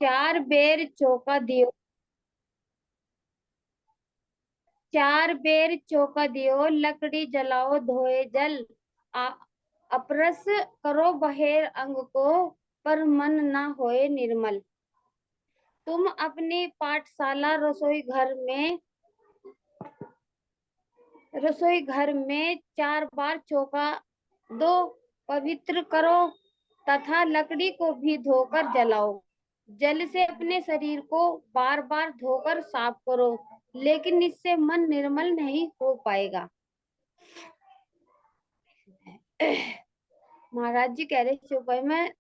चार बेर चौका दियो, चार बेर चौका दियो, लकड़ी जलाओ धोए जल। आ, अपरस करो बहेर अंग को, पर मन ना होए निर्मल। तुम अपनी पाठशाला रसोई घर में चार बार चौका दो, पवित्र करो तथा लकड़ी को भी धोकर जलाओ। जल से अपने शरीर को बार बार धोकर साफ करो, लेकिन इससे मन निर्मल नहीं हो पाएगा। महाराज जी कह रहे चौपाई में,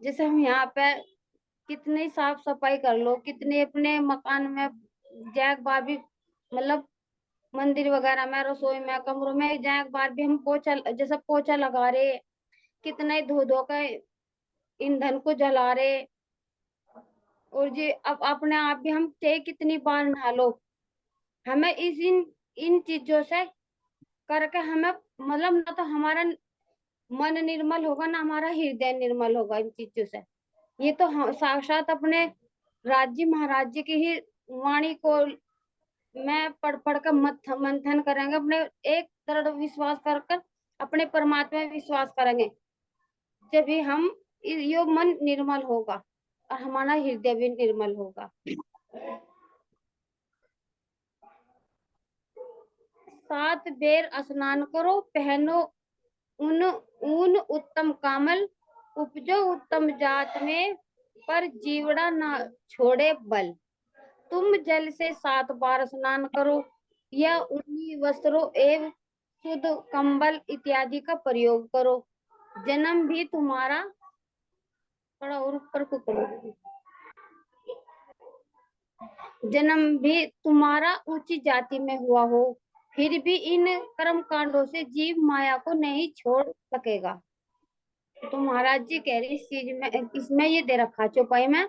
जैसे हम यहाँ पे कितनी साफ सफाई कर लो, कितने अपने मकान में जैक बार भी, मतलब मंदिर वगैरह में, रसोई में, कमरों में जैक बार भी हम पोछा, जैसा पोछा लगा रहे, कितना ही धो धो कर ईंधन को जला रहे। और ये अब अपने आप भी हम चाहे कितनी बार नहा लो, हमें इन चीजों से करके हमें, मतलब ना तो हमारा मन निर्मल होगा, ना हमारा हृदय निर्मल होगा इन चीजों से। ये तो हम साक्षात अपने राज्य महाराज जी की ही वाणी को मैं पढ़ पढ़ कर मंथन करेंगे, अपने एक दृढ़ विश्वास कर कर अपने परमात्मा में विश्वास करेंगे, जब भी हम यो मन निर्मल होगा और हमारा हृदय भी निर्मल होगा। सात बेर स्नान करो, पहनो ऊन ऊन उत्तम कामल, उपजो उत्तम जात में, पर जीवड़ा न छोड़े बल। तुम जल से सात बार स्नान करो, या ऊनी वस्त्रों एवं शुद्ध कंबल इत्यादि का प्रयोग करो। जन्म भी तुम्हारा, थोड़ा और ऊपर को करो, जन्म भी तुम्हारा ऊंची जाति में हुआ हो, फिर भी इन कर्म कांडों से जीव माया को नहीं छोड़ सकेगा। तो महाराज जी कह रहे इस चीज में, इसमें ये दे रखा चौपाई में,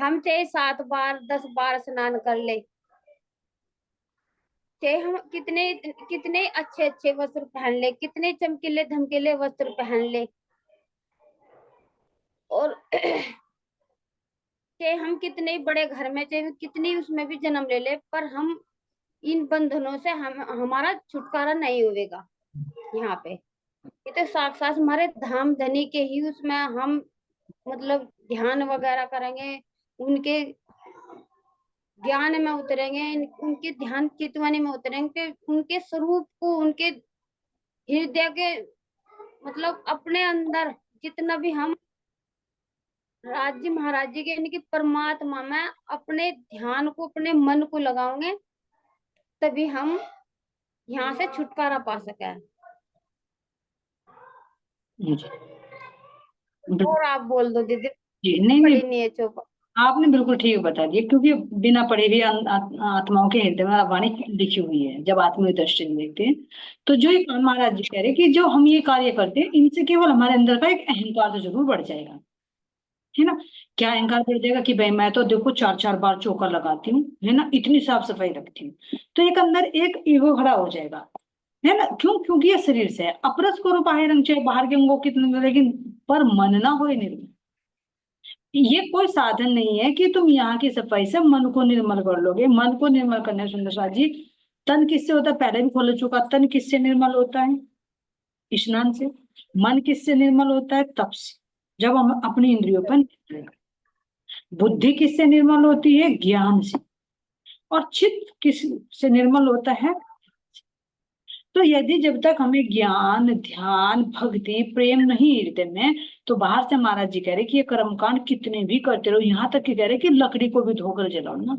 हम चाहे 7 बार 10 बार स्नान कर ले, चाहे हम कितने कितने अच्छे अच्छे वस्त्र पहन ले, कितने चमकीले धमकीले वस्त्र पहन ले, और चाहे हम कितने बड़े घर में, चाहे कितनी उसमें भी जन्म ले ले, पर हम इन बंधनों से हमारा छुटकारा नहीं होगा। यहाँ पे ये तो साक्षात हमारे धाम धनी के ही उसमें हम, मतलब ध्यान वगैरह करेंगे, उनके ज्ञान में उतरेंगे, उनके ध्यान चितवानी में उतरेंगे, उनके स्वरूप को, उनके हृदय के, मतलब अपने अंदर जितना भी हम राज्य महाराज जी के यानी कि परमात्मा में अपने ध्यान को, अपने मन को लगाओगे, तभी हम यहाँ से छुटकारा पा सके। और आप बोल दो दीदी। नहीं नहीं, नहीं है चौपा, आपने बिल्कुल ठीक बता दिया, क्योंकि बिना पढ़े भी आत्माओं के हृदय में वाणी लिखी हुई है। जब आत्मीय दृष्टि से देखते हैं, तो जो एक महाराज जी कह रहे कि जो हम ये कार्य करते हैं, इनसे केवल हमारे अंदर का एक अहंकार तो जरूर बढ़ जाएगा, है ना। क्या अहंकार बढ़ जाएगा कि भाई मैं तो देखो 4 4 बार चौका लगाती हूँ, है ना, इतनी साफ सफाई रखती हूँ, तो एक अंदर एक ईगो खड़ा हो जाएगा, है ना। क्यों? क्योंकि ये शरीर से है। अपरस करो बाहर अंग, चाहे बाहर के अंगों कितने, लेकिन पर मन ना होए निर्मल। ये कोई साधन नहीं है कि तुम यहाँ की सफाई से मन को निर्मल कर लोगे। मन को निर्मल करने, सुंदर साथ जी, तन किससे होता है? पहले भी खोल चुका, तन किससे निर्मल होता है? स्नान से। मन किससे निर्मल होता है? तप से, जब हम अपनी इंद्रियों पर नियंत्रण करें। बुद्धि किससे निर्मल होती है? ज्ञान से। और चित्त किस से निर्मल होता है? तो यदि जब तक हमें ज्ञान, ध्यान, भक्ति, प्रेम नहीं हृदय में, तो बाहर से महाराज जी कह रहे कि ये कर्मकांड कितने भी करते रहो, यहाँ तक कि कह रहे कि लकड़ी को भी धोकर जलाओ ना,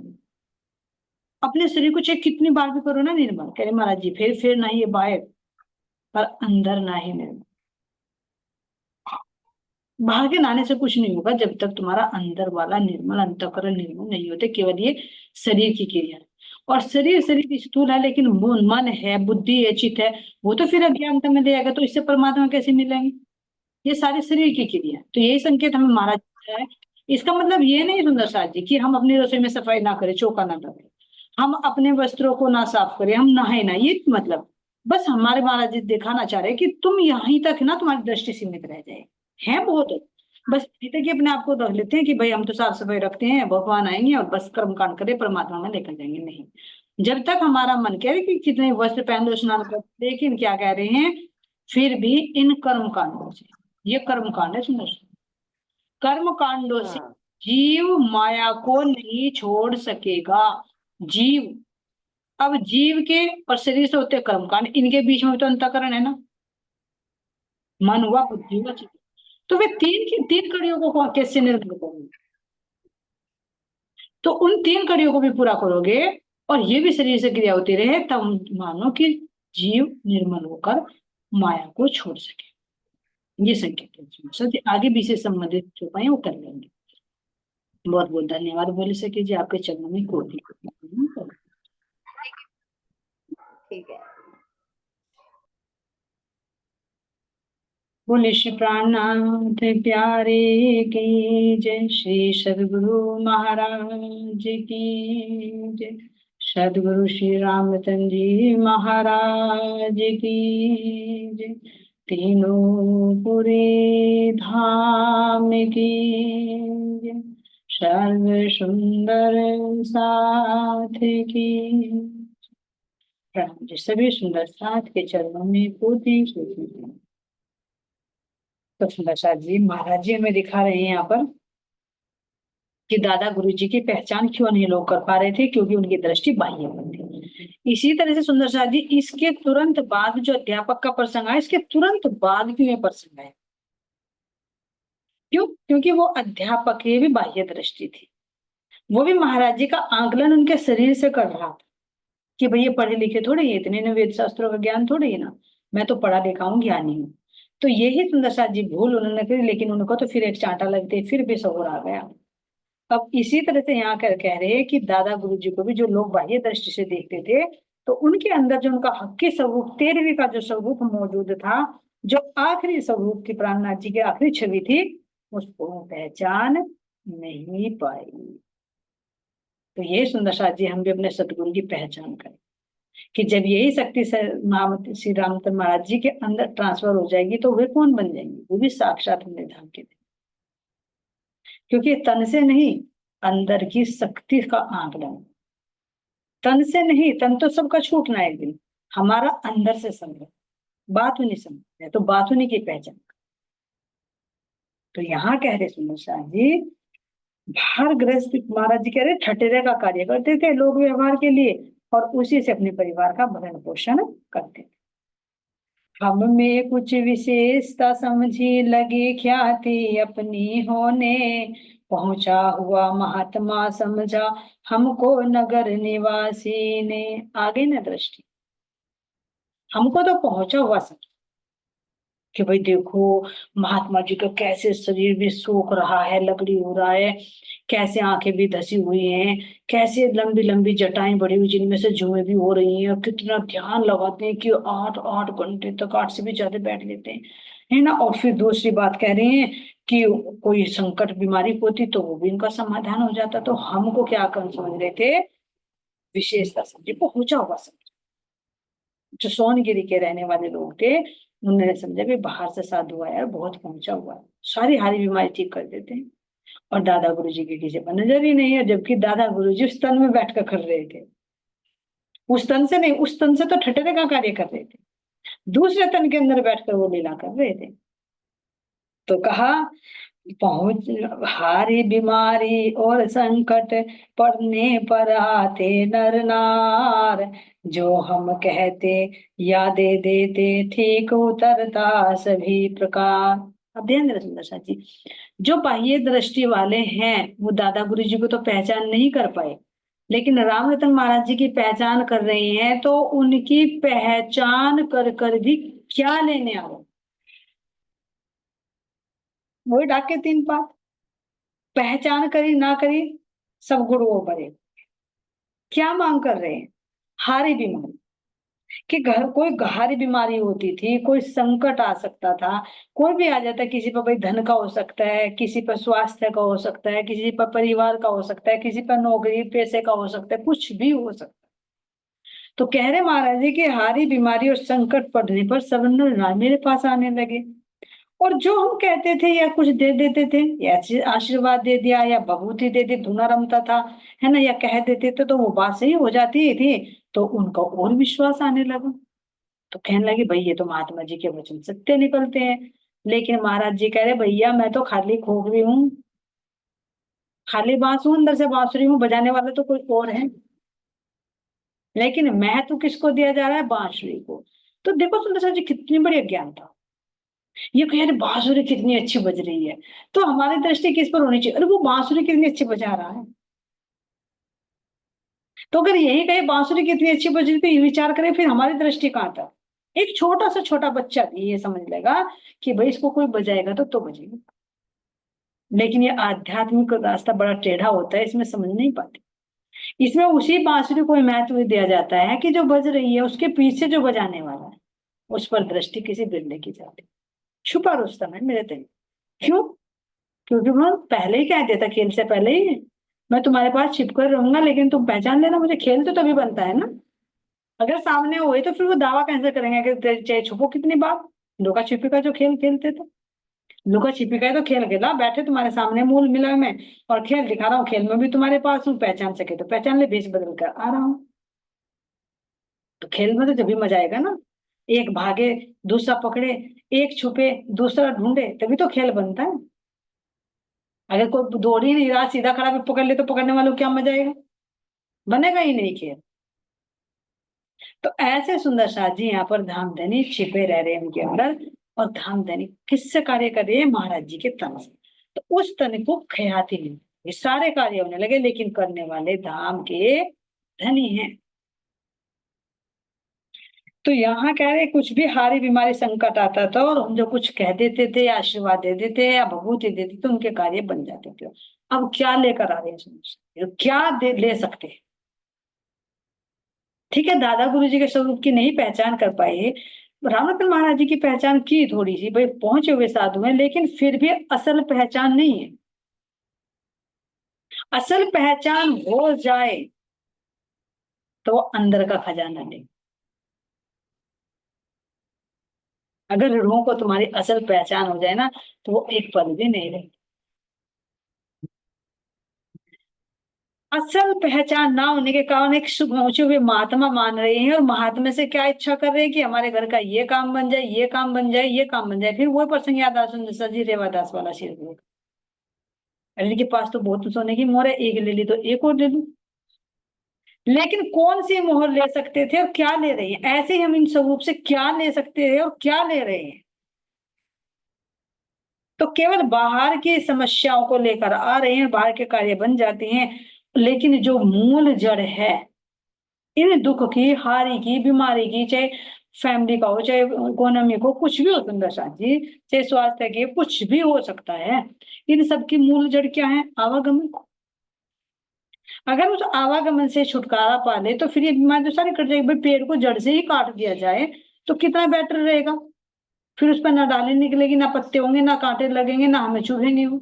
अपने शरीर को चाहे कितनी बार भी करो ना निर्मल, कह रहे महाराज जी, फिर ना ही ये बाहर, पर अंदर ना ही निर्मल। बाहर के नहाने से कुछ नहीं होगा जब तक तुम्हारा अंदर वाला निर्मल, अंतःकरण निर्मल नहीं होते। केवल ये शरीर की क्रिया है, और शरीर स्थूल है, लेकिन मन है, बुद्धि है, चित्त है, वो तो फिर अज्ञानता में ले जाएगा, तो इससे परमात्मा कैसे मिलेंगे? ये सारे शरीर की क्रिया है। तो यही संकेत हमें महाराज है। इसका मतलब ये नहीं सुंदर साथ जी कि हम अपनी रसोई में सफाई ना करें, चौका ना करें, हम अपने वस्त्रों को ना साफ करें, हम नहाए ना, ये मतलब बस हमारे महाराज जी दिखाना चाह रहे हैं कि तुम यहीं तक ना, तुम्हारी दृष्टि सीमित रह जाए, है बहुत, बस इतने कि अपने आप को रख लेते हैं कि भाई हम तो साफ सफाई रखते हैं, भगवान आएंगे और बस कर्म कांड करे परमात्मा में लेकर जाएंगे। नहीं, जब तक हमारा मन कह रहे कि कितने वस्त्र पहन लो, स्नान करो, लेकिन क्या कह रहे हैं, फिर भी इन कर्म कांडों से, ये कर्म कांड है सुंदर, कर्म कांडों से हाँ जीव माया को नहीं छोड़ सकेगा। जीव, अब जीव के और शरीर से होते कर्म कांड, इनके बीच में भी तो अंतःकरण है ना, मन हुआ, बुद्धि हुआ, चित्त। तो वे तीन कड़ियों को कैसे निर्भर करेंगे? तो उन तीन कड़ियों को भी पूरा करोगे और ये भी शरीर से क्रिया होती रहे, तब मानो कि जीव निर्मल होकर माया को छोड़ सके। ये संकेत है। सत्य आगे भी से संबंधित जो पाए वो कर लेंगे। बहुत बहुत धन्यवाद बोले सके जी, आपके चरणों में कोटि कोटि प्रणाम। ठीक है। बोले श्री प्राणनाथ प्यारे की जय, श्री सदगुरु महाराज की जय, सदगुरु श्री रामचंद्र जी महाराज की जय, तीनों पूरे धाम की जय, सर्व सुंदर साथ की प्रणाम जी। सभी सुंदर साथ के चरणों में कोटि कोटि प्रणाम। तो सुंदर साथ जी महाराज जी हमें दिखा रहे हैं यहाँ पर कि दादा गुरु जी की पहचान क्यों नहीं लोग कर पा रहे थे, क्योंकि उनकी दृष्टि बाह्य पर थी। इसी तरह से सुंदर साथ जी इसके तुरंत बाद जो अध्यापक का प्रसंग आया, इसके तुरंत बाद क्यों ये प्रसंग आया? क्यों? क्योंकि वो अध्यापक की भी बाह्य दृष्टि थी, वो भी महाराज जी का आकलन उनके शरीर से कर रहा था कि भाई ये पढ़े लिखे थोड़े ही, इतने ने वेद शास्त्रों का ज्ञान थोड़े ही ना, मैं तो पढ़ा लिखा हूँ, ज्ञानी हूँ। तो यही सुंदर साथ जी भूल उन्होंने करी, लेकिन उनको तो फिर एक चांटा लगते फिर बेसब्र आ गया। अब इसी तरह से यहाँ कर कह रहे हैं कि दादा गुरु जी को भी जो लोग बाह्य दृष्टि से देखते थे, तो उनके अंदर जो उनका हक्की स्वरूप 13वीं का जो स्वरूप मौजूद था, जो आखिरी स्वरूप थी, प्राणनाथ जी की आखिरी छवि थी, उसको पहचान नहीं पाई। तो ये सुंदर साथ जी हम भी अपने सतगुरु की पहचान करें कि जब यही शक्ति से श्री रामचंद्र महाराज जी के अंदर ट्रांसफर हो जाएगी तो वे कौन बन जाएंगे? वो भी साक्षात हमने धाम के, क्योंकि तन से नहीं, अंदर की शक्ति का आंकलन, तन से नहीं, तन तो सबका छूटना है एक दिन, हमारा अंदर से संबंध, बात नहीं समझ है तो बात उन्हीं की पहचान। तो यहाँ कह रहे सुंदर शाह जी, बाहर गृहस्थ महाराज जी कह रहे ठटेरे का कार्य करते थे लोग व्यवहार के लिए, और उसी से अपने परिवार का भरण पोषण करते थे। हम में कुछ विशेषता समझी लगी ख्याति अपनी होने, पहुंचा हुआ महात्मा समझा हमको नगर निवासी ने। आगे न दृष्टि, हमको तो पहुंचा हुआ समझ कि भाई देखो महात्मा जी का कैसे शरीर भी सूख रहा है, लकड़ी हो रहा है, कैसे आंखें भी धसी हुई हैं, कैसे लंबी लंबी जटाएं बड़ी हुई जिनमें से जुएं भी हो रही हैं, और कितना ध्यान लगाते हैं कि 8-8 घंटे तक, 8 से भी ज्यादा बैठ लेते हैं, है ना। और फिर दूसरी बात कह रहे हैं कि कोई संकट बीमारी होती तो वो भी इनका समाधान हो जाता। तो हमको क्या कर समझ रहे थे? विशेषता समझे, पहुंचा हुआ समझे। जो सोनगिरी के रहने वाले लोग थे, उन्होंने समझा कि बाहर से साधु आया है, बहुत पहुंचा हुआ है, सारी हारी बीमारी ठीक कर देते हैं। और दादा गुरु जी की किसी पर नजर ही नहीं है, जबकि दादा गुरु जी उस तन में बैठ कर कर रहे थे, उस तन से नहीं, उस तन से तो ठठेरे का कार्य कर रहे थे, दूसरे तन के अंदर बैठकर वो लीला कर रहे थे। तो कहा पहुंच हारी बीमारी और संकट पड़ने पर आते नर नार, जो हम कहते या दे देते ठीक उतरता सभी प्रकार। अब ध्यान देना सुंदर साथ जी, जो बाह्य दृष्टि वाले हैं वो दादा गुरु जी को तो पहचान नहीं कर पाए, लेकिन राम रतन महाराज जी की पहचान कर रहे हैं, तो उनकी पहचान कर कर भी क्या लेने आओ? वही डाके 3 बात, पहचान करी ना करी सब गुरुओं भरे। क्या मांग कर रहे हैं? हारी बीमारी, कि घर कोई गहरी बीमारी होती थी, कोई संकट आ सकता था, कोई भी आ जाता है, किसी पर भाई धन का हो सकता है, किसी पर स्वास्थ्य का हो सकता है, किसी पर परिवार का हो सकता है, किसी पर नौकरी पैसे का हो सकता है, कुछ भी हो सकता है। तो कह रहे महाराज जी कि हारी बीमारी और संकट पड़ने पर सब मेरे पास आने लगे, और जो हम कहते थे या कुछ दे देते थे, या आशीर्वाद दे दिया या बबूती दे दी, धुना रमता था, है ना, या कह देते थे तो वो बात सही हो जाती थी, तो उनका और विश्वास आने लगा। तो कहने लगे भाई ये तो महात्मा जी के वचन सत्य निकलते हैं। लेकिन महाराज जी कह रहे भैया मैं तो खाली खोखरी हूँ, खाली बांस हूँ, अंदर से बांसुरी हूँ, बजाने वाला तो कोई और है। लेकिन महत्व किसको दिया जा रहा है? बांसुरी को। तो देखो सुंदर साहब जी कितनी बड़ी अज्ञानता। ये कह रहे बांसुरी कितनी अच्छी बज रही है, तो हमारी दृष्टि किस पर होनी चाहिए? अरे वो बांसुरी कितनी अच्छी बजा रहा है। तो अगर यही कहे बांसुरी कितनी अच्छी बज रही, तो ये विचार करें फिर हमारी दृष्टि कहाँ तक। एक छोटा सा छोटा बच्चा भी ये समझ लेगा कि भाई इसको कोई बजाएगा तो बजेगा। लेकिन ये आध्यात्मिक रास्ता बड़ा टेढ़ा होता है, इसमें समझ नहीं पाते। इसमें उसी बांसुरी को महत्व दिया जाता है कि जो बज रही है उसके पीछे जो बजाने वाला है उस पर दृष्टि किसी बिरले की जाती। छुपा रुस्तम है मेरे दिल। क्यों? क्योंकि वो पहले ही कह देता खेल से पहले ही, मैं तुम्हारे पास छिप कर रहूंगा लेकिन तुम पहचान लेना मुझे। खेल तो तभी बनता है ना, अगर सामने हुए तो फिर वो दावा कैसे करेंगे कि चाहे छुपो कितनी बार। लुका छिपी का जो खेल खेलते थे, लुका छिपी का ही तो खेल खेला, बैठे तुम्हारे सामने मूल मिला में और खेल दिखा रहा हूँ, खेल में भी तुम्हारे पास हूँ, पहचान सके तो पहचान ले, भेष बदल कर आ रहा हूँ। तो खेल में तो जब भी मजा आएगा ना, एक भागे दूसरा पकड़े, एक छुपे दूसरा ढूंढे, तभी तो खेल बनता है। अगर कोई दौड़ ही नहीं रहा, सीधा खड़ा भी पकड़ ले तो पकड़ने वालों को क्या मजा आएगा? बनेगा ही नहीं खेल। तो ऐसे सुंदर साथ जी यहाँ पर धामधनी छिपे रह रहे हैं उनके अंदर, और धामधनी किससे कार्य कर रही है? महाराज जी के तन से। तो उस तन को ख्याति नहीं, ये सारे कार्य होने लगे, लेकिन करने वाले धाम के धनी हैं। तो यहाँ कह रहे कुछ भी हारी बीमारी संकट आता था और हम जो कुछ कह देते थे या आशीर्वाद दे देते या भभूति दे देते, उनके कार्य बन जाते थे। अब क्या लेकर आ रहे हैं समझ, क्या ले सकते हैं? ठीक है, दादा गुरु जी के स्वरूप की नहीं पहचान कर पाए, रामरतन महाराज जी की पहचान की थोड़ी सी, भाई पहुंचे हुए साधु हैं, लेकिन फिर भी असल पहचान नहीं है। असल पहचान हो जाए तो वो अंदर का खजाना ले। अगर रूहों को तुम्हारी असल पहचान हो जाए ना, तो वो एक पल भी नहीं रहे। असल पहचान ना होने के कारण एक पहुंचे हुए महात्मा मान रहे हैं, और महात्मा से क्या इच्छा कर रहे हैं कि हमारे घर का ये काम बन जाए, ये काम बन जाए, ये काम बन जाए। फिर वो प्रसंग याद आ सुंदर सजी रेवादास वाला शेर, अरे इनके पास तो बहुत सोने की मोहर है, एक ले ली तो एक और ले लूं। लेकिन कौन सी मोहर ले सकते थे और क्या ले रहे हैं? ऐसे ही हम इन स्वरूप से क्या ले सकते हैं और क्या ले रहे हैं? तो केवल बाहर की समस्याओं को लेकर आ रहे हैं, बाहर के कार्य बन जाते हैं, लेकिन जो मूल जड़ है इन दुख की, हारी की, बीमारी की, चाहे फैमिली का हो, चाहे इकोनॉमी को, कुछ भी हो सुंदर साथ जी, चाहे स्वास्थ्य के, कुछ भी हो सकता है, इन सब की मूल जड़ क्या है? आवागमन। अगर उस आवागमन से छुटकारा पा ले तो फिर ये बीमारी तो सारी कट जाएगी। भाई पेड़ को जड़ से ही काट दिया जाए तो कितना बेटर रहेगा। फिर उस पर ना डाली निकलेगी, ना पत्ते होंगे, ना कांटे लगेंगे, ना हमें चुभेंगे वो।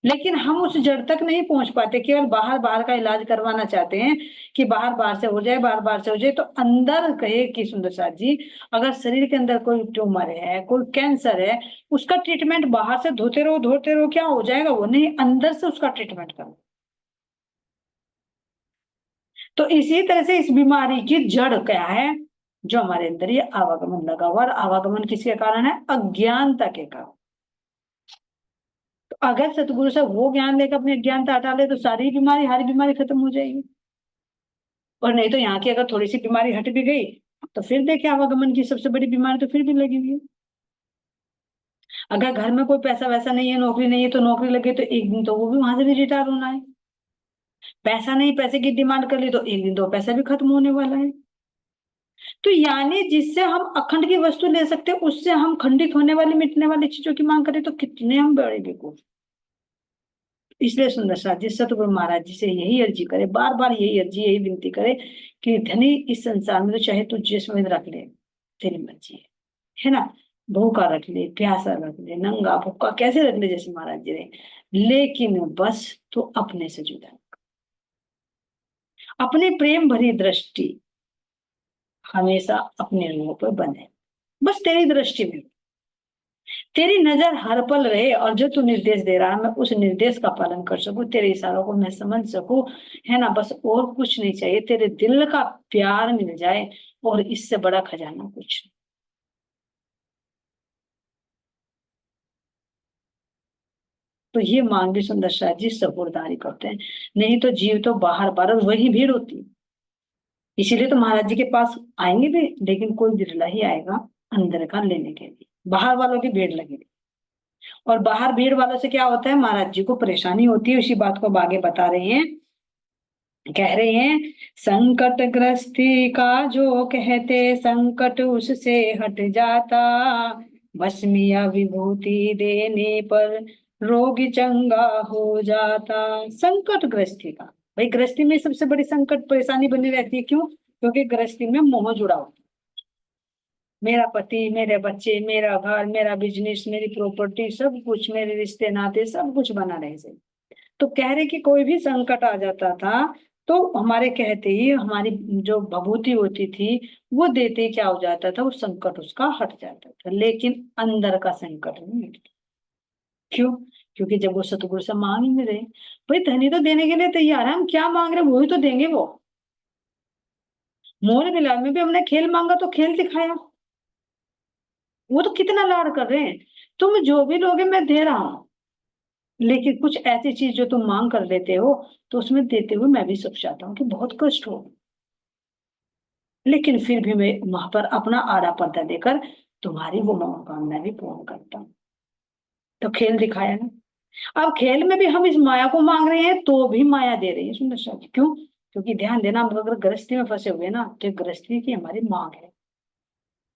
लेकिन हम उस जड़ तक नहीं पहुंच पाते, केवल बाहर बाहर का इलाज करवाना चाहते हैं कि बाहर बाहर से हो जाए, बाहर बाहर से हो जाए। तो अंदर कहे कि सुंदर साथ जी, अगर शरीर के अंदर कोई ट्यूमर है, कोई कैंसर है, उसका ट्रीटमेंट बाहर से धोते रहो क्या हो जाएगा? वो नहीं, अंदर से उसका ट्रीटमेंट करो। तो इसी तरह से इस बीमारी की जड़ क्या है? जो हमारे अंदर ये आवागमन लगा हुआ, और आवागमन किसके कारण है? अज्ञानता के कारण। तो अगर सतगुरु से वो ज्ञान लेकर अपनी अज्ञानता हटा ले तो सारी बीमारी, हर बीमारी खत्म हो जाएगी। और नहीं तो यहाँ की अगर थोड़ी सी बीमारी हट भी गई तो फिर देखिए आवागमन की सबसे बड़ी बीमारी तो फिर भी लगी हुई है। अगर घर में कोई पैसा वैसा नहीं है, नौकरी नहीं है, तो नौकरी लगे तो एक दिन तो वो भी वहां से भी रिटायर होना है। पैसा नहीं, पैसे की डिमांड कर ली तो एक दिन तो पैसा भी खत्म होने वाला है। तो यानी जिससे हम अखंड की वस्तु ले सकते हैं, उससे हम खंडित होने वाली, मिटने वाली चीजों की मांग करें तो कितने हम बड़े बेवकूफ। इसलिए सुंदर साथ जी सतगुरु महाराज जी से यही अर्जी करे, बार बार यही अर्जी, यही विनती करे कि धनी इस संसार में तो चाहे तू जिसमें रख ले, तेरी मर्जी है ना। भूखा रख ले, प्यासा रख ले, नंगा भूखा कैसे रख ले, जैसे महाराज जी ने, लेकिन बस तो अपने से जुदा, अपनी प्रेम भरी दृष्टि हमेशा अपने रूह पर बने, बस तेरी दृष्टि में। तेरी नजर हर पल रहे और जो तू निर्देश दे रहा है मैं उस निर्देश का पालन कर सकूं, तेरे इशारों को मैं समझ सकूं, है ना, बस और कुछ नहीं चाहिए, तेरे दिल का प्यार मिल जाए और इससे बड़ा खजाना कुछ नहीं। तो ये मांग भी सुंदर शाह जी सपुरदारी करते हैं। नहीं तो जीव तो बाहर बाहर वही भीड़ होती है। इसीलिए तो महाराज जी के पास आएंगे भी, लेकिन कोई बिरला ही आएगा अंदर का लेने के लिए, बाहर वालों की भीड़ लगेगी। और बाहर भीड़ वालों से क्या होता है, महाराज जी को परेशानी होती है। उसी बात को अब आगे बता रहे हैं, कह रहे हैं, संकट ग्रस्ती का जो कहते संकट उससे हट जाता, भस्मिया विभूति देने पर रोगी चंगा हो जाता। संकट ग्रस्ती का, भाई गृहस्थी में सबसे बड़ी संकट परेशानी बनी रहती है, क्यों? क्योंकि गृहस्थी में मोह जुड़ा होता है। मेरा पति, मेरे बच्चे, मेरा घर, मेरा बिजनेस, मेरी प्रॉपर्टी, सब कुछ, मेरे रिश्ते नाते, सब कुछ बना रहे थे। तो कह रहे कि कोई भी संकट आ जाता था तो हमारे कहते ही हमारी जो भभूति होती थी वो देते ही क्या हो जाता था, वो संकट उसका हट जाता था। लेकिन अंदर का संकट नहीं मिटता। क्यों? क्योंकि जब वो सतगुरु से मांग ही नहीं रहे। भाई धनी तो देने के लिए तैयार है, हम क्या मांग रहे हैं वही तो देंगे वो। मोर मिलाप में भी हमने खेल मांगा तो खेल दिखाया। वो तो कितना लाड कर रहे हैं, तुम जो भी लोगे मैं दे रहा हूं। लेकिन कुछ ऐसी चीज जो तुम मांग कर लेते हो तो उसमें देते हुए मैं भी सोच चाहता हूँ कि बहुत कष्ट हो, लेकिन फिर भी मैं वहां पर अपना आड़ा पर्दा देकर तुम्हारी वो मनोकामना भी पूर्ण करता हूँ। तो खेल दिखाया ना। अब खेल में भी हम इस माया को मांग रहे हैं तो भी माया दे रही है सुंदर साथी। क्यों? क्योंकि ध्यान देना, हम अगर गृहस्थी में फंसे हुए ना तो गृहस्थी की हमारी मांग है।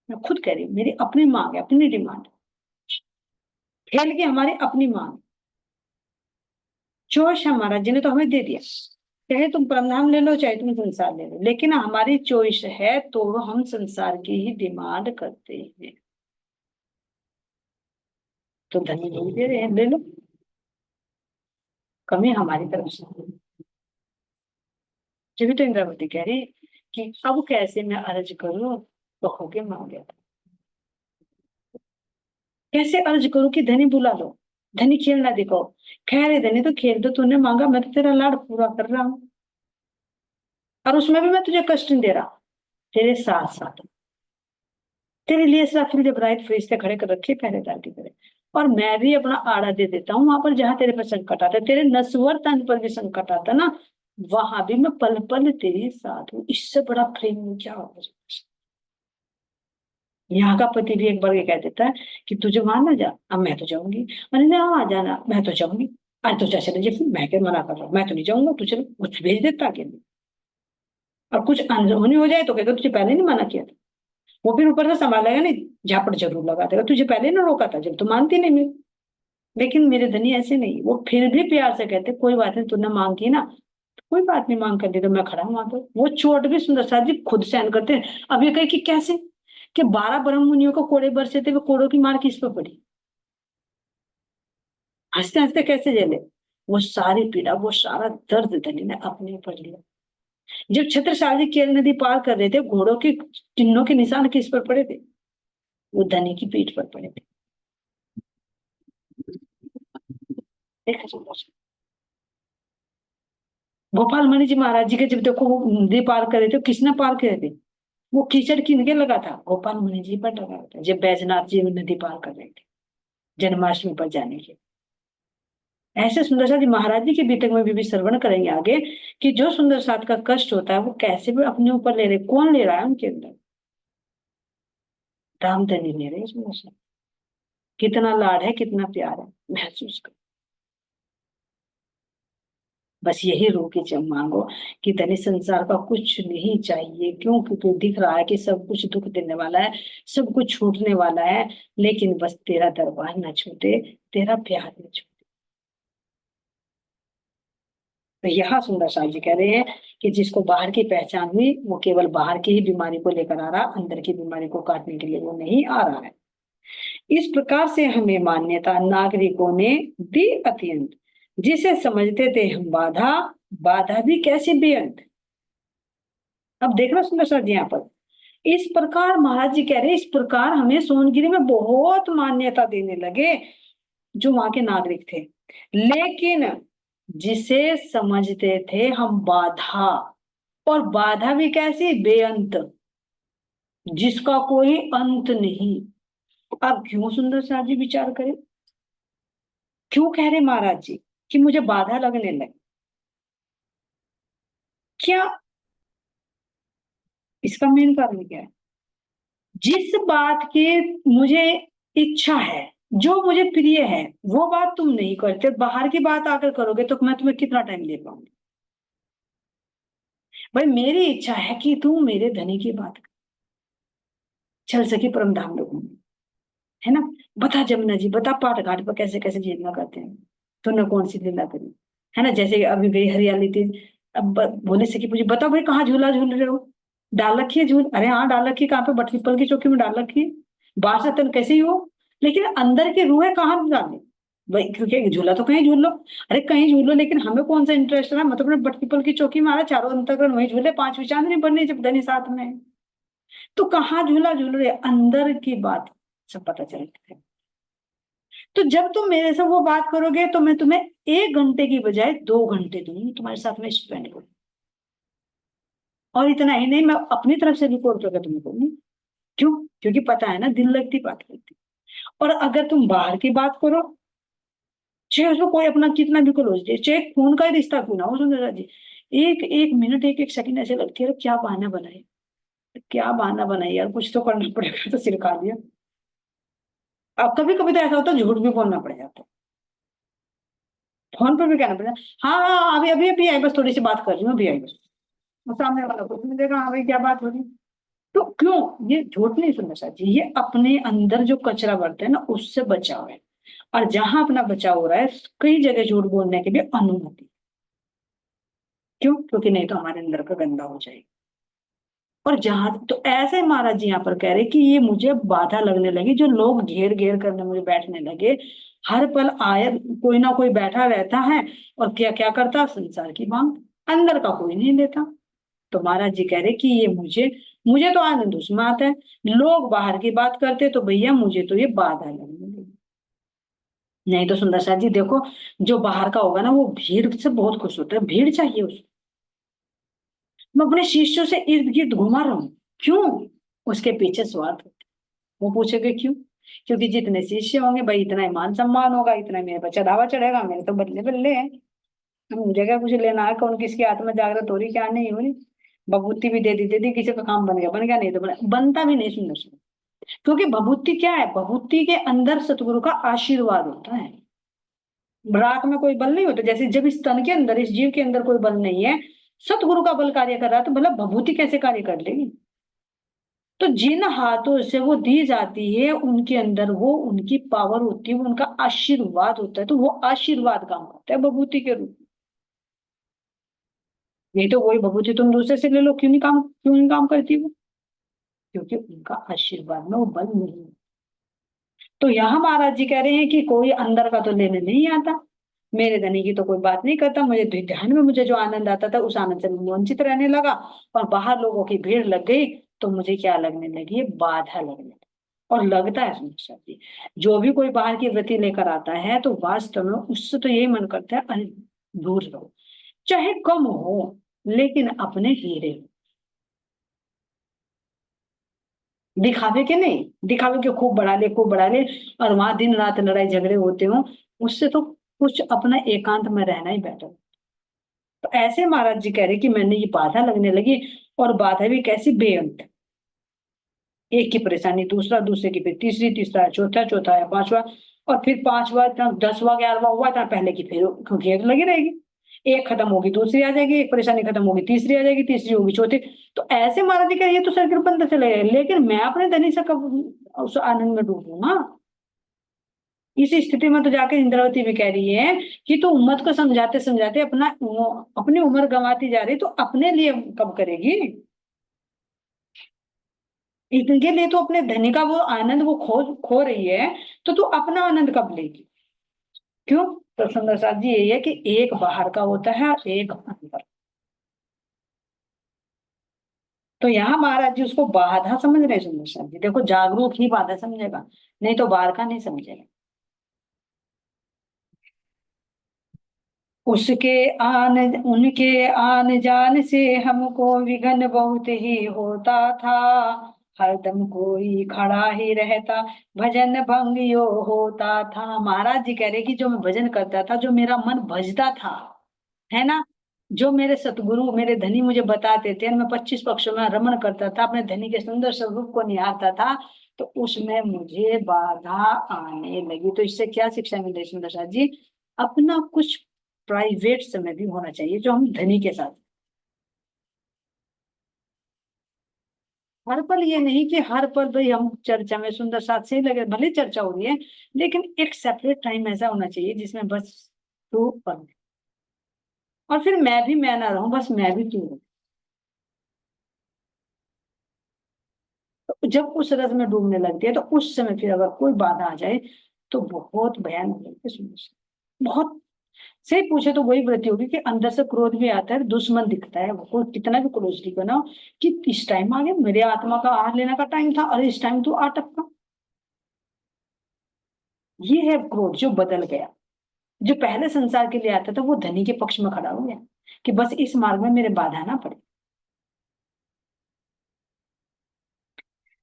मैं खुद कह रही हूँ, मेरी अपनी मांग है, अपनी डिमांड। खेल की हमारी अपनी मांग, चॉइस हमारा जिन्हें तो हमें दे दिया। चाहे तुम परमधाम ले लो, चाहे तुम संसार ले लो, लेकिन हमारी चॉइस है तो हम संसार की ही डिमांड करते हैं। तो धनी नहीं दे रहे हैं, ले लो, कमी हमारी तरफ से। जब भी तो इंद्रावती कह रही कि अब कैसे मैं अर्ज करूं बखों के मांगे। कैसे अर्ज करूं कि धनी बुला लो, धनी खेल ना दिखाओ। खैर है धनी, तो खेल तो तूने मांगा, मैं तो तेरा लाड पूरा कर रहा हूँ और उसमें भी मैं तुझे कष्ट नहीं दे रहा। तेरे साथ साथ तेरे लिए इस्राफिल जबराइल फरिश्ते खड़े कर रखे पहरेदार की तरह, और मैं भी अपना आड़ा दे देता हूँ वहां पर जहां तेरे पर संकट आता है। तेरे नश्वर तन पर भी संकट आता ना, वहां भी मैं पल पल तेरे साथ हूँ। इससे बड़ा प्रेम क्या होगा? यहाँ का पति भी एक बार ये कह देता है कि तुझे वहां ना जा, अब मैं तो जाऊंगी। मैंने ना आ जाना, मैं तो जाऊंगी। आज तो चले जी, मैं क्या मना कर रहा हूँ, मैं तो नहीं जाऊंगा, तू चल, कुछ भेज देता आगे। और कुछ अनहोनी हो जाए तो कहेगा तुझे पहले नहीं मना किया था। वो फिर ऊपर से संभालेगा नहीं, झापड़ जरूर लगा देगा, तुझे पहले ना रोका था जब तू मानती नहीं मेरी। लेकिन मेरे धनी ऐसे नहीं, वो फिर भी प्यार से कहते कोई बात नहीं, तूने मांग की ना, कोई बात नहीं, मांग कर दी तो मैं खड़ा हूं वहां पर। वो चोट भी सुंदर साथ जी खुद सहन करते हैं। अब ये कहे कि कैसे, कि 12 ब्रह्म मुनियों को कोड़े बरसे थे, वो कोड़ों की मार किस पर पड़ी? हंसते हंसते कैसे झेले वो सारी पीड़ा, वो सारा दर्द धनी ने अपने ऊपर लिया। जब छत्रसाल केल नदी पार कर रहे थे, घोड़ों के चिन्हों के निशान किस पर पड़े थे? वो धनी की पीठ पर पड़े थे। देखा सुंदर सा। गोपाल मणि जी महाराज जी के जब देखो वो नदी पार कर रहे थे, किसने पार करे थे? वो कीचड़ किनके लगा था? गोपाल मुनि जी पर लगा था, जब बैजनाथ जी नदी पार कर रहे थे जन्माष्टमी पर जाने के। ऐसे सुंदर साथ जी महाराज जी के बीतक में भी श्रवण करेंगे आगे कि जो सुंदर साथ का कष्ट होता है वो कैसे भी अपने ऊपर ले रहे, कौन ले रहा है उनके अंदर? रामधनी ले रहे हैं सुंदर साथ। कितना लाड है, कितना प्यार है, महसूस कर। बस यही रो के जब मांगो कि धनी संसार का कुछ नहीं चाहिए। क्यों? क्योंकि दिख रहा है कि सब कुछ दुख देने वाला है, सब कुछ छूटने वाला है, लेकिन बस तेरा दरबार न छूटे, तेरा प्यार न छूटे। तो यहाँ सुंदर साहब जी कह रहे हैं कि जिसको बाहर की पहचान हुई वो केवल बाहर की ही बीमारी को लेकर आ रहा, अंदर की बीमारी को काटने के लिए वो नहीं आ रहा है। इस प्रकार से हमें मान्यता नागरिकों ने दी अत्यंत, जिसे समझते थे हम बाधा, बाधा भी कैसी बेअंत। अब देखना सुंदर साहब जी यहाँ पर इस प्रकार महाराज जी कह रहे, इस प्रकार हमें सोनगिरी में बहुत मान्यता देने लगे जो वहां के नागरिक थे। लेकिन जिसे समझते थे हम बाधा, और बाधा भी कैसी, बेअंत, जिसका कोई अंत नहीं। अब क्यों सुंदर साहब जी विचार करें, क्यों कह रहे महाराज जी कि मुझे बाधा लगने लगी, क्या इसका मेन कारण क्या है? जिस बात की मुझे इच्छा है, जो मुझे प्रिय है, वो बात तुम नहीं करते, बाहर की बात आकर करोगे तो मैं तुम्हें कितना टाइम दे पाऊंगी? भाई मेरी इच्छा है कि तुम मेरे धनी की बात कर, चल सके परम धाम लोगों में, है ना? बता जमुना जी, बता पाट घाट पर कैसे कैसे जीतना करते हैं, तूने कौन सी लीला करी, है ना? जैसे अभी गई हरियाली थी, अब भोले से कि मुझे बता भाई कहाँ झूला झूल रहे हो, डाल रखी है झूल? अरे हाँ डाल रखी है, कहाँ पे? बटपीपल की चौकी में डाल रखी है। बाहर से तन कैसे ही हो, लेकिन अंदर की रूह है कहाँ डाले भाई? क्योंकि झूला तो कहीं झूल लो, अरे कहीं झूल लो, लेकिन हमें कौन सा इंटरेस्ट है, मतलब बटपीपल की चौकी में आ रहा, चारों अंतर्गण वही झूले, पांचवी चांदनी बननी जब धनी साथ में है। तो कहाँ झूला झूल रहे, अंदर की बात सब पता चलती है। तो जब तुम मेरे से वो बात करोगे तो मैं तुम्हें 1 घंटे की बजाय 2 घंटे दूंगी तुम्हारे साथ में स्पेंड करूँ। और इतना ही नहीं, मैं अपनी तरफ से रिकॉर्ड करके तुम्हें कहूंगी। क्यों? क्योंकि पता है ना, दिल लगती बात लगती। और अगर तुम बाहर की बात करो, चाहे उसमें कोई अपना कितना भी क्लोज है, चाहे खून का ही रिश्ता क्यों ना हो सुंदर जी, एक एक मिनट एक एक सेकंड ऐसे लगती है, अरे क्या बहाना बनाए, क्या बहाना बनाए यार, कुछ तो करना पड़ेगा, तो सिर खा दिया। अब कभी कभी तो ऐसा होता है झूठ भी बोलना पड़ जाता है, फोन पर भी कहना पड़ता है, हाँ हाँ अभी अभी अभी आई, बस थोड़ी सी बात कर रही हूँ, अभी आई बस। और सामने वाला कुछ नहीं देगा, हाँ भाई क्या बात हो रही है? तो क्यों? ये झूठ नहीं सुनना चाहिए, ये अपने अंदर जो कचरा बढ़ता है ना, उससे बचाव है। और जहां अपना बचाव हो रहा है, कई जगह झूठ बोलने की भी अनुमति। क्यों? क्योंकि नहीं तो हमारे अंदर का गंदा हो जाएगा। और जहां तो ऐसे महाराज जी यहाँ पर कह रहे कि ये मुझे बाधा लगने लगी, जो लोग घेर घेर करने मुझे बैठने लगे, हर पल आए कोई ना कोई बैठा रहता है, और क्या क्या करता, संसार की मांग, अंदर का कोई नहीं लेता। तो महाराज जी कह रहे कि ये मुझे मुझे तो आनंद उसमें आता है, लोग बाहर की बात करते तो भैया मुझे तो ये बाधा लगने लगी। नहीं तो सुंदर शाह जी देखो, जो बाहर का होगा ना वो भीड़ से बहुत खुश होता है, भीड़ चाहिए उसको। मैं अपने शिष्यों से इर्द गिर्द घुमा रहा हूँ, क्यों? उसके पीछे स्वार्थ होता है। वो पूछेगे क्यों? क्योंकि जितने शिष्य होंगे भाई, इतना ही मान सम्मान होगा, इतना ही मेरे पर चढ़ावा चढ़ेगा, मेरे तो बदले बदले है, मुझे क्या कुछ लेना है, कौन किसकी आत्मा जागृत हो रही क्या नहीं हो रही। भभूति भी दे दी, किसी का काम बन गया नहीं तो बनता भी नहीं सुंदर से। क्योंकि भभूति क्या है, भभूति के अंदर सतगुरु का आशीर्वाद होता है, राख में कोई बल नहीं होता। जैसे जब इस तन के अंदर, इस जीव के अंदर कोई बल नहीं है, सतगुरु का बल कार्य कर रहा है, तो मतलब भभूति कैसे कार्य कर लेगी? तो जिन हाथों से वो दी जाती है, उनके अंदर वो उनकी पावर होती है, वो उनका आशीर्वाद होता है, तो वो आशीर्वाद काम करता है भभूति के रूप में। नहीं तो वही भभूति तुम दूसरे से ले लो, क्यों नहीं काम करती वो? क्योंकि उनका आशीर्वाद में वो बल नहीं है। तो यहाँ महाराज जी कह रहे हैं कि कोई अंदर का तो लेने नहीं आता, मेरे धनी की तो कोई बात नहीं करता, मुझे तो ध्यान में मुझे जो आनंद आता था उस आनंद से मैं वंचित रहने लगा, और बाहर लोगों की भीड़ लग गई तो मुझे क्या लगने लगी, बाधा लगने लगी। और लगता है समस्या जी, जो भी कोई बाहर की वृत्ति लेकर आता है तो वास्तव में उससे तो यही मन करता है, अरे दूर रहो, चाहे कम हो लेकिन अपने हीरे हो। दिखावे के नहीं, दिखावे के खूब बढ़ा ले खूब बढ़ा ले, और वहां दिन रात लड़ाई झगड़े होते हो, उससे तो कुछ अपना एकांत में रहना ही बेटर। तो ऐसे महाराज जी कह रहे कि मैंने ये बाधा लगने लगी, और बाधा भी कैसी, बेअंत। एक की परेशानी दूसरा, दूसरे की फिर तीसरी, तीसरा चौथा, चौथा है पांचवा, और फिर पांचवा इतना 10वां 11वां हुआ था पहले की, फिर क्योंकि लगी रहेगी। एक खत्म होगी दूसरी आ जाएगी, एक परेशानी खत्म होगी तीसरी आ जाएगी, तीसरी होगी चौथी। तो ऐसे महाराज जी कह रहे ये तो सर्किल बंद चले गए, लेकिन मैं अपने धनी से कब उस आनंद में डूबूं ना? इस स्थिति में तो जाकर इंद्रावती भी कह रही है कि तू उम्मत को समझाते समझाते अपनी उम्र गंवाती जा रही, तो अपने लिए कब करेगी? इनके लिए तो अपने धनी का वो आनंद वो खो खो रही है, तो तू अपना आनंद कब लेगी? क्यों? तो सुंदर साथ जी यही है कि एक बाहर का होता है और एक अंदर। तो यहाँ महाराज जी उसको बाधा समझ रहे हैं सुंदर सा जी। देखो जागरूक ही बाधा समझेगा, नहीं तो बाहर का नहीं समझेगा। उसके आन उनके आन जान से हमको विघन बहुत ही होता था, हरदम कोई खड़ा ही रहता, भजन भंग यो होता था। महाराज जी कह रहे कि जो मैं भजन करता था, जो मेरा मन भजता था, है ना, जो मेरे सतगुरु मेरे धनी मुझे बताते थे, मैं 25 पक्षों में रमण करता था, अपने धनी के सुंदर स्वरूप को निहारता था, तो उसमें मुझे बाधा आने लगी। तो इससे क्या शिक्षा मिली सुंदर साथ जी? अपना कुछ प्राइवेट समय भी होना चाहिए जो हम धनी के साथ। हर पल ये नहीं कि हर पल भाई हम चर्चा में सुंदर साथ से ही लगे, भले चर्चा हो रही है, लेकिन एक सेपरेट टाइम ऐसा होना चाहिए जिसमें बस तू और मैं। और फिर मैं भी मैं ना रहूं, बस मैं भी तू रहूं। तो जब उस रस में डूबने लगती है, तो उस समय फिर अगर कोई बाधा आ जाए तो बहुत भयानक लगती है सुंदर सा। बहुत से पूछे तो वही वृत्ति होगी कि अंदर से क्रोध भी आता है, दुश्मन दिखता है वो, कोई कितना भी क्लोजली बनाओ, कि इस टाइम आ गया, मेरे आत्मा का आहार लेने का टाइम था, और इस टाइम तू आ टपका। ये है क्रोध जो बदल गया। जो पहले संसार के लिए आता था वो धनी के पक्ष में खड़ा हो गया, कि बस इस मार्ग में मेरे बाधा ना पड़े।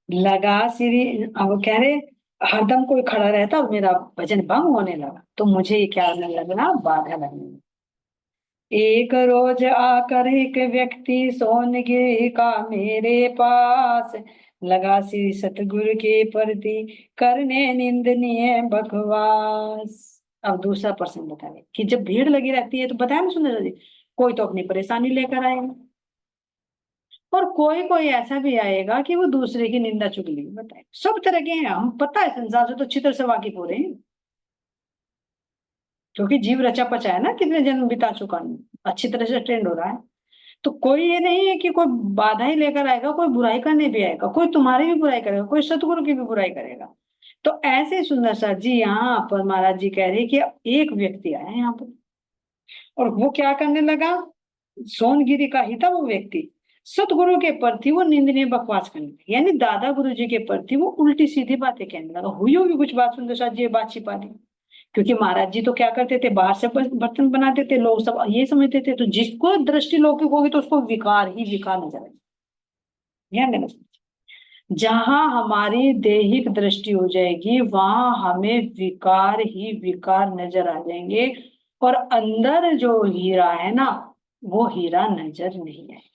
लगा श्री, अब कह रहे हरदम कोई खड़ा रहता और मेरा भजन भंग होने लगा, तो मुझे ये क्या लगने लगना, बाधा लगने लगी। एक रोज आकर एक व्यक्ति सोनगिरी का मेरे पास, लगा श्री सतगुरु के प्रति करने निंदनीय बकवास। अब दूसरा प्रश्न बताए कि जब भीड़ लगी रहती है, तो बताया ना सुंदर जी, कोई तो अपनी परेशानी लेकर आएगा, और कोई कोई ऐसा भी आएगा कि वो दूसरे की निंदा चुगली बताए। सब तरह के हैं, हम पता है संसार से तो अच्छी तरह से वाकिफ हो रहे हैं, क्योंकि जीव रचा पचा है ना, कितने जन्म बिता चुका है, अच्छी तरह से ट्रेंड हो रहा है। तो कोई ये नहीं है कि कोई बाधा ही लेकर आएगा, कोई बुराई करने भी आएगा, कोई तुम्हारी भी बुराई करेगा, कोई सतगुरु की भी बुराई करेगा। तो ऐसे सुंदर सर जी यहाँ पर महाराज जी कह रहे कि एक व्यक्ति आया यहाँ पर, और वो क्या करने लगा, सोनगिरी का ही था वो व्यक्ति, सतगुरु के प्रति वो निंदनीय बकवास करने लगा, यानी दादा गुरु जी के प्रति वो उल्टी सीधी बातें कहने लगा। हुई होगी कुछ बात, सुंदर साथ जी ये बात छिपा दी, क्योंकि महाराज जी तो क्या करते थे, बाहर से बर्तन बनाते थे, लोग सब ये समझते थे, तो जिसको दृष्टि लौकिक होगी तो उसको विकार ही विकार नजर आएगा। ध्यान देना, जहां हमारी दैहिक दृष्टि हो जाएगी वहां हमें विकार ही विकार नजर आ जाएंगे, और अंदर जो हीरा है ना, वो हीरा नजर नहीं है।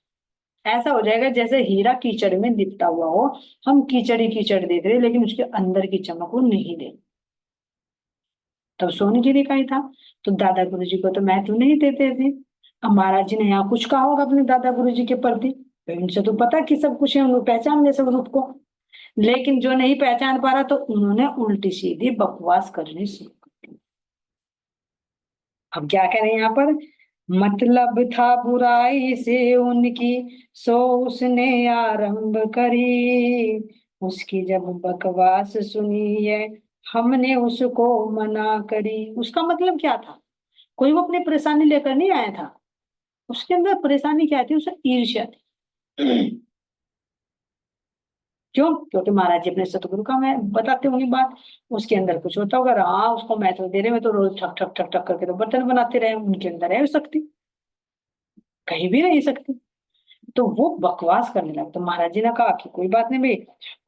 ऐसा हो जाएगा जैसे हीरा कीचड़ में लिपटा हुआ हो, हम कीचड़ ही कीचड़ देख रहे लेकिन उसके अंदर की चमक वो नहीं देख। तब सोनगिरी का ही था, तो दादा गुरु जी को तो महत्व नहीं देते थे। अब महाराज जी ने यहाँ कुछ कहा होगा अपने दादा गुरु जी के प्रति, तो उनसे तो पता कि सब कुछ है, उन्होंने पहचान लिया सब रूप को, लेकिन जो नहीं पहचान पा रहा तो उन्होंने उल्टी सीधी बकवास करनी शुरू कर दी। अब क्या करें यहाँ पर, मतलब था बुराई से उनकी, सो उसने आरंभ करी, उसकी जब बकवास सुनी है हमने उसको मना करी। उसका मतलब क्या था, कोई वो अपनी परेशानी लेकर नहीं आया था, उसके अंदर परेशानी क्या थी, उसे ईर्ष्या थी। क्यों? क्योंकि महाराज जी अपने सतगुरु का मैं बताते होंगे बात, उसके अंदर कुछ होता होगा, हाँ उसको मैं तो दे रहे, मैं तो रोज ठक ठक ठक ठक करके तो बर्तन बनाते रहे, उनके अंदर है शक्ति, कहीं भी नहीं सकती। तो वो बकवास करने लगा, तो महाराज जी ने कहा कि कोई बात नहीं भाई,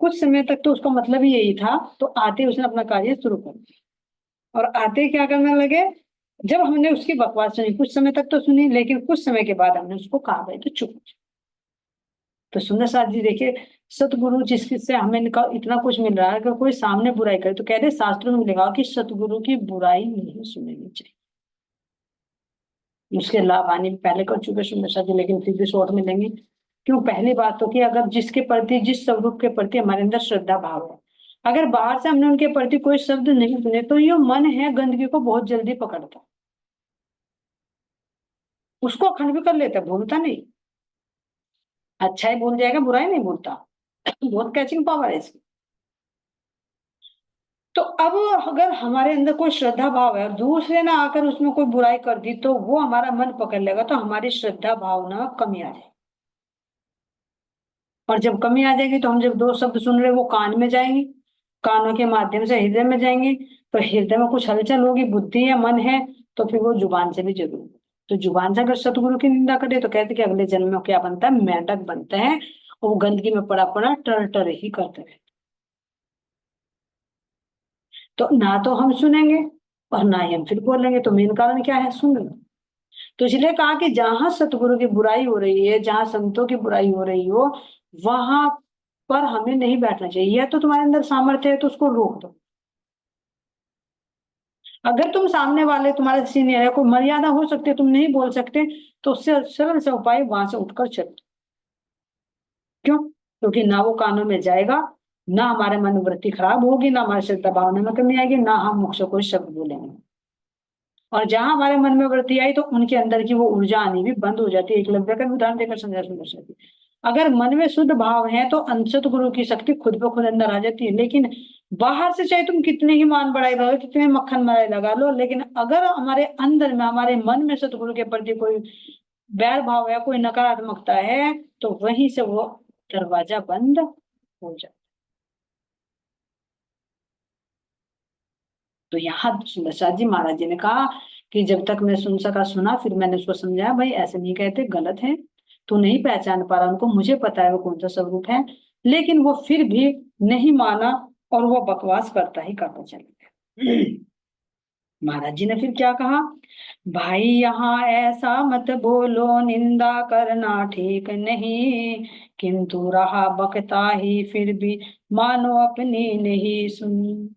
कुछ समय तक तो उसका मतलब ही यही था, तो आते उसने अपना कार्य शुरू कर दिया। और आते क्या करने लगे, जब हमने उसकी बकवास सुनी, कुछ समय तक तो सुनी, लेकिन कुछ समय के बाद हमने उसको कहा भाई तो चुप हो जा। तो सुंदर साथ जी देखिए, सतगुरु जिससे हमें इतना कुछ मिल रहा है, अगर कोई सामने बुराई करे तो कहते शास्त्रों में मिलेगा कि सतगुरु की बुराई नहीं सुननी चाहिए। उसके लाभ हानि पहले कर चुके सुंदर साथ जी, लेकिन फिर भी शॉर्ट में लेंगे। क्यों? पहली बात तो कि अगर जिसके प्रति, जिस स्वरूप के प्रति हमारे अंदर श्रद्धा भाव है, अगर बाहर से हमने उनके प्रति कोई शब्द नहीं सुने, तो ये मन है गंदगी को बहुत जल्दी पकड़ता, उसको अखंड भी कर लेता, भूलता नहीं। अच्छा ही भूल जाएगा, बुराई नहीं भूलता। बहुत कैचिंग पावर है इसकी। तो अब अगर हमारे अंदर कोई श्रद्धा भाव है और दूसरे ने आकर उसमें कोई बुराई कर दी, तो वो हमारा मन पकड़ लेगा, तो हमारी श्रद्धा भावना कमी आ जाएगी। और जब कमी आ जाएगी तो हम जब दो शब्द सुन रहे वो कान में जाएंगे, कानों के माध्यम से हृदय में जाएंगे, तो हृदय में कुछ हलचल होगी, बुद्धि या मन है, तो फिर वो जुबान से भी जरूर। तो जुबान से अगर सतगुरु की निंदा करे तो कहते कि अगले जन्म में क्या बनता है, मेंढक बनते हैं, और वो गंदगी में पड़ा पड़ा टर टर ही करते रहे। तो ना तो हम सुनेंगे और ना ही हम फिर बोलेंगे, तो मेन कारण क्या है, सुनना। तो इसलिए कहा कि जहां सतगुरु की बुराई हो रही है, जहां संतों की बुराई हो रही हो, वहां पर हमें नहीं बैठना चाहिए। या तो तुम्हारे अंदर सामर्थ्य है तो उसको रोक दो। अगर तुम सामने वाले तुम्हारे सीनियर है, कोई मर्यादा हो सकती है, तुम नहीं बोल सकते, तो उससे सरल सा उपाय वहां से उठकर चलो। क्यों? क्योंकि ना वो कानों में जाएगा, ना हमारे मनोवृत्ति खराब होगी, ना हमारे श्रद्धा भावना में कमी आएगी, ना हम मुख से कोई शब्द बोलेंगे। और जहां हमारे मन में वृत्ति आई तो उनके अंदर की वो ऊर्जा आनी भी बंद हो जाती है। एकलव्य का उदाहरण देकर समझा सुंदर सकती। अगर मन में शुद्ध भाव है तो अंशत गुरु की शक्ति खुद ब खुद अंदर आ जाती है। लेकिन बाहर से चाहे तुम कितने ही मान बढ़ाई रहो, कितने मक्खन मलाई लगा लो, लेकिन अगर हमारे अंदर में, हमारे मन में सतगुरु के प्रति कोई बैर भाव है, कोई नकारात्मकता है, तो वहीं से वो दरवाजा बंद हो जाता। तो यहाँ दशरथ जी महाराज जी ने कहा कि जब तक मैं सुन सका सुना, फिर मैंने उसको समझाया, भाई ऐसे नहीं कहते, गलत है, तू नहीं पहचान पा रहा उनको, मुझे पता है वो कौन सा स्वरूप है। लेकिन वो फिर भी नहीं माना, और वो बकवास करता ही करता चला गया। महाराज जी ने फिर क्या कहा, भाई यहाँ ऐसा मत बोलो, निंदा करना ठीक नहीं, किंतु रहा बकता ही फिर भी मानो अपनी नहीं सुनी।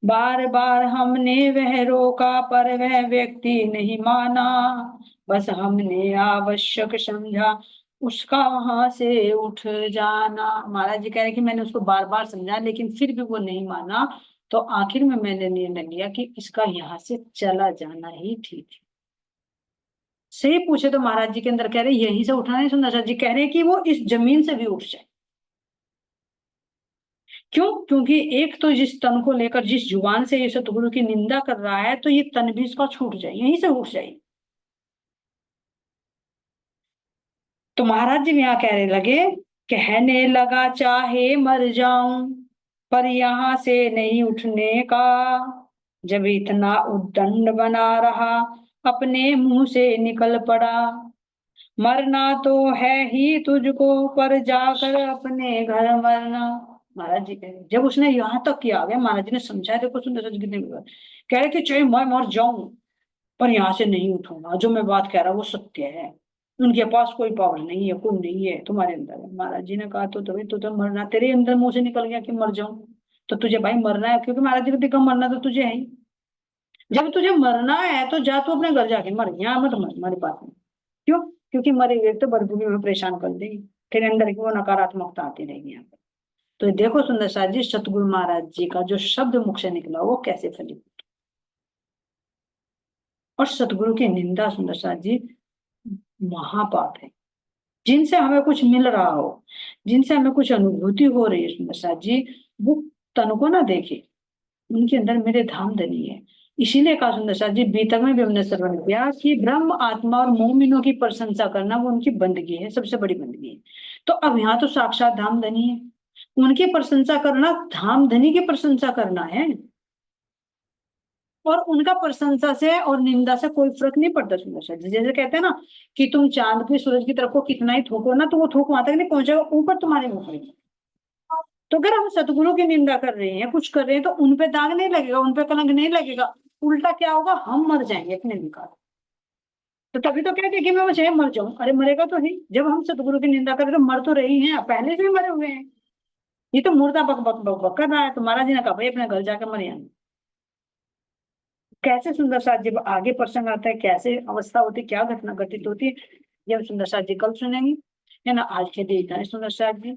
बार बार हमने वह रोका पर वह व्यक्ति नहीं माना, बस हमने आवश्यक समझा उसका वहां से उठ जाना। महाराज जी कह रहे कि मैंने उसको बार बार समझा लेकिन फिर भी वो नहीं माना, तो आखिर में मैंने निर्णय लिया कि इसका यहाँ से चला जाना ही ठीक है। सही पूछे तो महाराज जी के अंदर कह रहे यहीं से उठना नहीं, सुंदर जी कह रहे कि वो इस जमीन से भी उठ जाए। क्यों? क्योंकि एक तो जिस तन को लेकर, जिस जुबान से ये सतगुरु की निंदा कर रहा है, तो ये तन भी इसका छूट जाए, यहीं से उठ जाए। तो महाराज जी यहाँ कहने लगे, कहने लगा चाहे मर जाऊं पर यहाँ से नहीं उठने का, जब इतना उद्दंड बना रहा अपने मुंह से निकल पड़ा, मरना तो है ही तुझको पर जाकर अपने घर मरना। महाराज जी कह रहे जब उसने यहाँ तक किया आ गया, महाराज जी ने समझाया, देखो सुंदर जी कितने बार कह रहे कि चाहे मैं मर जाऊं पर यहाँ से नहीं उठूंगा, जो मैं बात कह रहा हूँ वो सत्य है, उनके पास कोई पावर नहीं है, कोई नहीं है, तुम्हारे अंदर है। महाराज जी ने कहा तो तभी तो मरना तेरे अंदर मुंह से निकल गया कि मर जाऊं, तो तुझे भाई मरना है, क्योंकि महाराज जी को देखा मरना तो तुझे है ही। जब तुझे मरना है तो जा तू अपने घर जाके मर, यहाँ मत मर हमारे पास में। क्यों? क्योंकि मरे हुए तो बदबू में परेशान कर देगी, तेरे अंदर की वो नकारात्मकता आती रहेगी यहाँ पे। तो देखो सुंदर साथ जी, सतगुरु महाराज जी का जो शब्द मुख से निकला वो कैसे फली। और सतगुरु की निंदा सुंदर साथ जी महापाप है। जिनसे हमें कुछ मिल रहा हो, जिनसे हमें कुछ अनुभूति हो रही है सुंदर साथ जी, वो तन को ना देखे, उनके अंदर मेरे धाम धनी है। इसीलिए कहा सुंदर साथ जी, बीतक में भी हमने श्रवण किया कि ब्रह्म आत्मा और मोमिनों की प्रशंसा करना वो उनकी बंदगी है, सबसे बड़ी बंदगी है। तो अब यहाँ तो साक्षात धाम धनी है, उनकी प्रशंसा करना धाम धनी की प्रशंसा करना है। और उनका प्रशंसा से और निंदा से कोई फर्क नहीं पड़ता सुंदर साथ जी। जैसे कहते हैं ना कि तुम चांद की सूरज की तरफ को कितना ही थूको ना, तो वो थूक वहां तक नहीं पहुंचेगा, ऊपर तुम्हारे मुंह में। तो अगर हम सतगुरु की निंदा कर रहे हैं, कुछ कर रहे हैं, तो उनपे दाग नहीं लगेगा, उनपे कलंक नहीं लगेगा, उल्टा क्या होगा, हम मर जाएंगे अपने निकाल। तो तभी तो कहते हैं कि मैं चाहे मर जाऊं, अरे मरेगा तो ही, जब हम सतगुरु की निंदा करें तो मर तो रही हैं, पहले से भी मरे हुए हैं। ये तो मुर्दा बक बक बक बक कर रहा है, तो महाराज जी ने कहा भाई अपने घर जाकर मर जाना। कैसे सुंदर साथ जब आगे प्रसंग आता है, कैसे अवस्था होती, क्या घटना घटित होती है, जब सुंदर साथ जी कल सुनेंगे, है ना। आज के लिए इतना ही सुंदर साथ जी।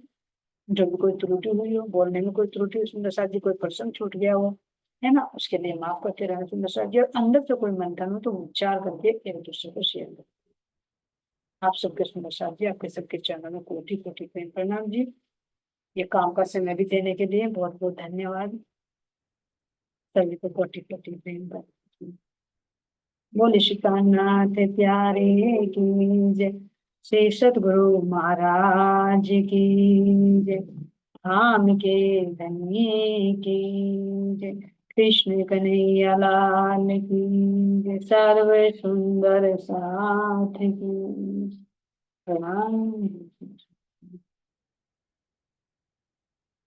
जो भी कोई त्रुटि हुई हो, बोलने में कोई त्रुटि हो सुंदर साथ जी, कोई प्रसंग छूट गया हो, है ना, उसके लिए माफ करते रहना सुंदर साथ जी। और अंदर से कोई मंथन हो तो विचार करके एक दूसरे को शेयर करें। आप सबके सुंदर साथ जी, आपके सबके चरणों में कोटि कोटि प्रेम प्रणाम जी। ये काम का समय भी देने के लिए बहुत बहुत धन्यवाद। सभी को कोटि कोटि प्रेम प्रणाम। बोले श्री कान्हाथ प्यारे की जय। श्री सतगुरु महाराज की जय। धाम के धन्य की जय। कृष्ण कन्हैया लाल की जय। सर्व सुंदर साथ की प्रणाम।